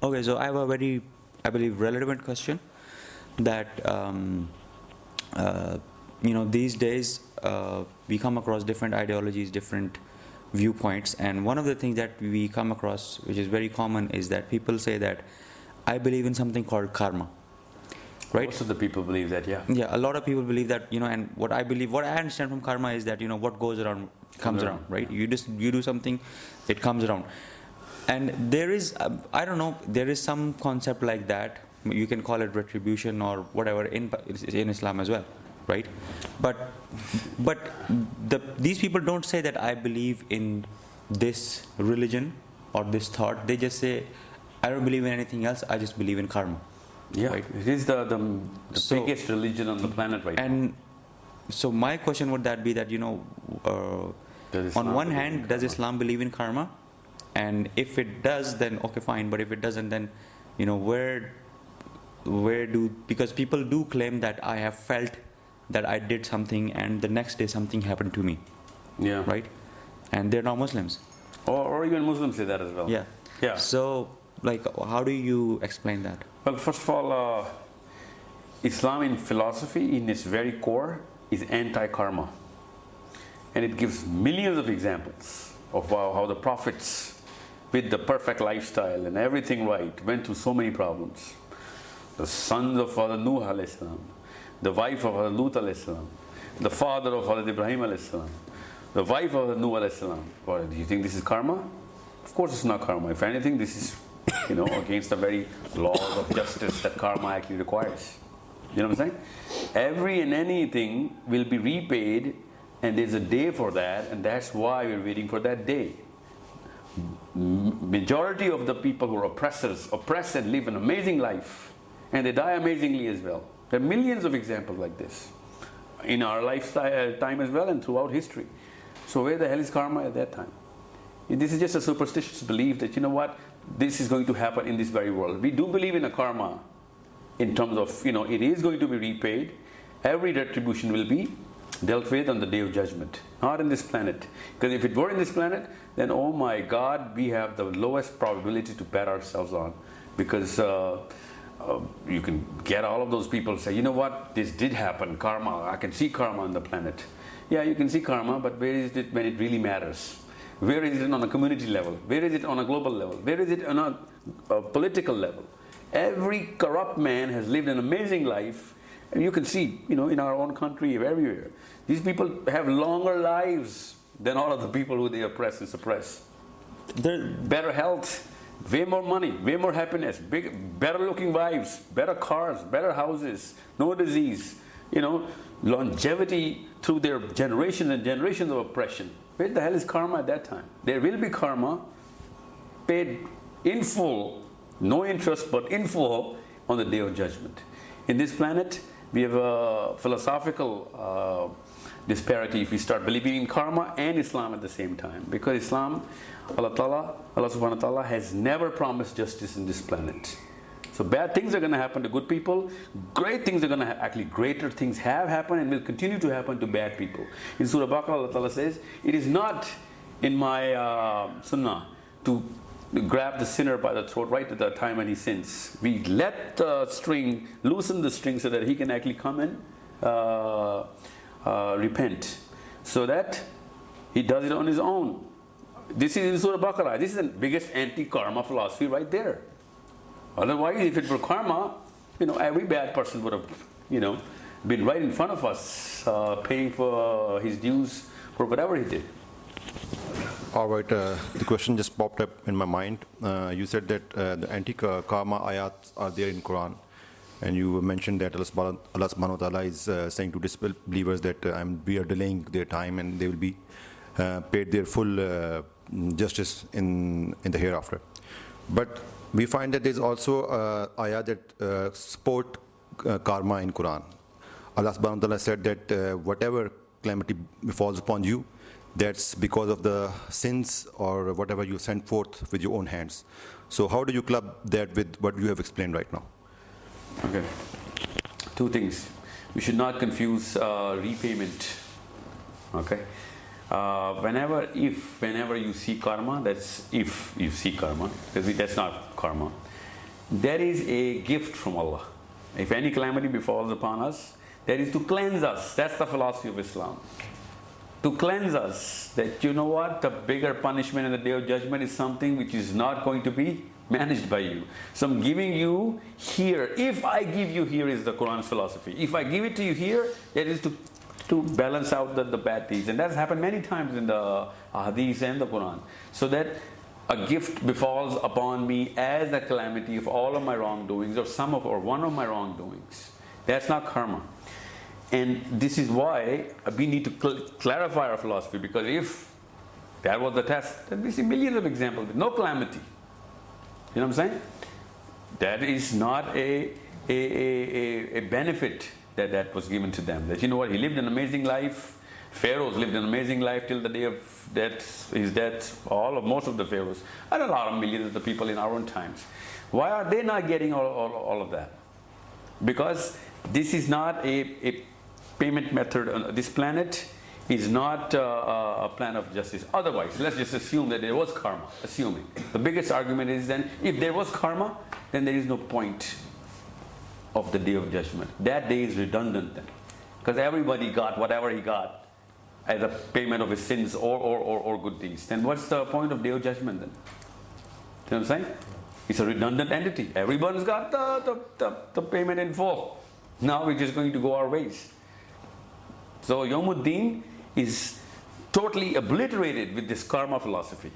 Okay, so I have a very, I believe, relevant question that, these days we come across different ideologies, different viewpoints, and one of the things that we come across, which is very common, is that people say that I believe in something called karma, right? Most of the people believe that, yeah. Yeah, a lot of people believe that, and what I believe, what I understand from karma is that, what goes around comes around, right? You do something, it comes around. And there is, I don't know, there is some concept like that. You can call it retribution or whatever in Islam as well, right? But these people don't say that I believe in this religion or this thought. They just say, I don't believe in anything else. I just believe in karma. Yeah, right? It is the biggest religion on the planet right now. And so my question would that be that, on one hand, does Islam believe in karma? And if it does, then okay, fine. But if it doesn't, then, where do, because people do claim that I have felt that I did something and the next day something happened to me. Yeah. Right? And they're not Muslims. Or even Muslims say that as well. Yeah. Yeah. So, how do you explain that? Well, first of all, Islam in philosophy, in its very core, is anti-karma. And it gives millions of examples of how the prophets, with the perfect lifestyle and everything right, went through so many problems. The sons of Hazrat Nuh alayhi salam, the wife of Hazrat Lut alayhi salam, the father of Hazrat Ibrahim alayhi salam, the wife of Hazrat Nuh alayhi salam. Well, do you think this is karma? Of course it's not karma. If anything, this is, against the very laws of justice that karma actually requires. You know what I'm saying? Every and anything will be repaid, and there's a day for that, and that's why we're waiting for that day. Majority of the people who are oppressors oppress and live an amazing life, and they die amazingly as well. There are millions of examples like this in our lifetime as well and throughout history. So where the hell is karma at that time? This is just a superstitious belief that, this is going to happen in this very world. We do believe in a karma in terms of, it is going to be repaid. Every retribution will be dealt with on the day of judgment, not in this planet. Because if it were in this planet, then oh my God, we have the lowest probability to bet ourselves on. Because you can get all of those people say, this did happen, karma, I can see karma on the planet. Yeah, you can see karma, but where is it when it really matters? Where is it on a community level? Where is it on a global level? Where is it on a political level? Every corrupt man has lived an amazing life, and you can see, in our own country, everywhere. These people have longer lives than all of the people who they oppress and suppress. Better health, way more money, way more happiness, better looking wives, better cars, better houses, no disease, longevity through their generations and generations of oppression. Where the hell is karma at that time? There will be karma paid in full, no interest, but in full on the day of judgment. In this planet, we have a philosophical disparity if we start believing in karma and Islam at the same time. Because Islam, Allah subhanahu wa ta'ala has never promised justice in this planet. So bad things are going to happen to good people. Great things are going to actually greater things have happened and will continue to happen to bad people. In Surah Baqarah, Allah Ta'ala says, it is not in my sunnah to grab the sinner by the throat right at the time when he sins. We let the string, loosen the string so that he can actually come and repent. So that he does it on his own. This is in Surah Baqarah. This is the biggest anti-karma philosophy right there. Otherwise, if it were karma, every bad person would have, been right in front of us, paying for his dues for whatever he did. All right, the question just popped up in my mind. You said that the anti-karma ayats are there in Quran, and you mentioned that Allah subhanahu wa ta'ala is saying to disbelievers that we are delaying their time and they will be paid their full justice in the hereafter. But we find that there is also ayah that support karma in Quran. Allah subhanahu wa ta'ala said that whatever calamity falls upon you, that's because of the sins or whatever you sent forth with your own hands. So how do you club that with what you have explained right now? Okay. Two things. We should not confuse repayment. Okay. Whenever you see karma, that's if you see karma, because that's not karma. That is a gift from Allah. If any calamity befalls upon us, that is to cleanse us. That's the philosophy of Islam. To cleanse us, that you know what, the bigger punishment in the Day of Judgment is something which is not going to be managed by you. So I'm giving you here. If I give you here is the Quran's philosophy. If I give it to you here, that is to balance out the bad deeds. And that's happened many times in the Hadith and the Quran. So that a gift befalls upon me as a calamity of all of my wrongdoings, or one of my wrongdoings. That's not karma. And this is why we need to clarify our philosophy, because if that was the test, then we see millions of examples with no calamity. You know what I'm saying? That is not a benefit that was given to them. That, you know what, he lived an amazing life. Pharaohs lived an amazing life till the day of his death. Most of the pharaohs, and a lot of millions of the people in our own times. Why are they not getting all of that? Because this is not a payment method on this planet. Is not a plan of justice. Otherwise, let's just assume that there was karma. Assuming the biggest argument is, then if there was karma, then there is no point of the Day of Judgment. That day is redundant then, because everybody got whatever he got as a payment of his sins or good deeds. Then what's the point of Day of Judgment then? You know what I'm saying? It's a redundant entity. Everyone's got the payment in full. Now we're just going to go our ways. So Yawmuddin is totally obliterated with this karma philosophy.